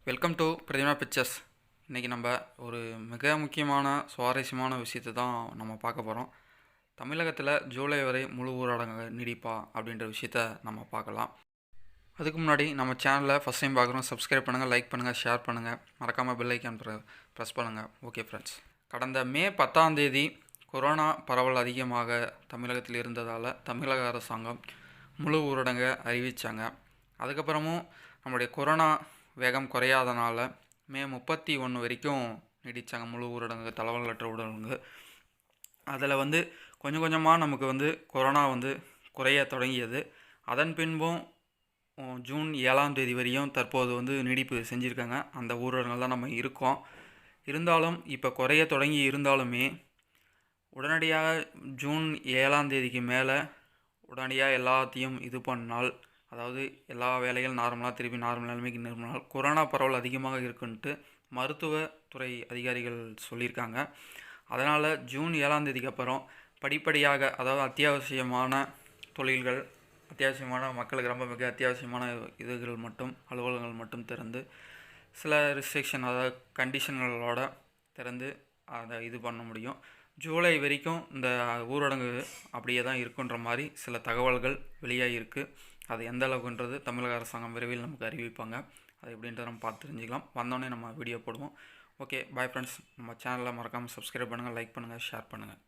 Welcome to Prathima pictures. இன்றைக்கி நம்ம ஒரு மிக முக்கியமான சுவாரஸ்யமான விஷயத்தை தான் நம்ம பார்க்க போகிறோம். தமிழகத்தில் ஜூலை வரை முழு ஊரடங்கு நீடிப்பா அப்படின்ற விஷயத்த நம்ம பார்க்கலாம். அதுக்கு முன்னாடி நம்ம சேனலை ஃபஸ்ட் டைம் பார்க்குறோம், சப்ஸ்கிரைப் பண்ணுங்கள், லைக் பண்ணுங்கள், ஷேர் பண்ணுங்கள், மறக்காமல் பெல் ஐக்கான் ப்ரெஸ் பண்ணுங்கள். ஓகே ஃப்ரெண்ட்ஸ், கடந்த மே 10 கொரோனா பரவல் அதிகமாக தமிழகத்தில் இருந்ததால் தமிழக அரசாங்கம் முழு ஊரடங்கை அறிவித்தாங்க. அதுக்கப்புறமும் நம்முடைய கொரோனா வேகம் குறையாதனால மே 31 வரைக்கும் நீடித்தாங்க முழு ஊரடங்கு, தளவலற்ற ஊரடங்கு. அதில் கொஞ்சம் கொஞ்சமாக நமக்கு கொரோனா குறைய தொடங்கியது. அதன் பின்பும் ஜூன் 7 வரையும் தற்போது நீடிப்பு செஞ்சுருக்காங்க. அந்த ஊரடங்கில் தான் நம்ம இருக்கோம். இருந்தாலும் இப்போ குறைய தொடங்கி இருந்தாலுமே உடனடியாக ஜூன் 7 மேலே உடனடியாக எல்லாத்தையும் இது பண்ணால், அதாவது எல்லா வேலைகளும் நார்மலாக திருப்பி நார்மல் நிலைமைக்கு நிறுவனால் கொரோனா பரவல் அதிகமாக இருக்குன்ட்டு மருத்துவத்துறை அதிகாரிகள் சொல்லியிருக்காங்க. அதனால் ஜூன் 7 அப்புறம் படிப்படியாக, அதாவது அத்தியாவசியமான தொழில்கள், அத்தியாவசியமான மக்களுக்கு ரொம்ப மிக அத்தியாவசியமான இதுகள் மட்டும், அலுவலகங்கள் மட்டும் திறந்து சில ரிஸ்ட்ரிக்ஷன், அதாவது கண்டிஷன்களோட திறந்து அதை இது பண்ண முடியும். ஜூலை வரைக்கும் இந்த ஊரடங்கு அப்படியே தான் இருக்குன்ற மாதிரி சில தகவல்கள் வெளியாகிருக்கு. அது எந்த அளவுக்குன்றது தமிழக அரசாங்கம் விரைவில் நமக்கு அறிவிப்பாங்க. அது எப்படின்றத நம்ம பார்த்து தெரிஞ்சுக்கலாம். வந்தோடனே நம்ம வீடியோ போடுவோம். Okay, bye friends. நம்ம சேனலை மறக்காமல் சப்ஸ்கிரைப் பண்ணுங்கள், லைக் பண்ணுங்கள், ஷேர் பண்ணுங்கள்.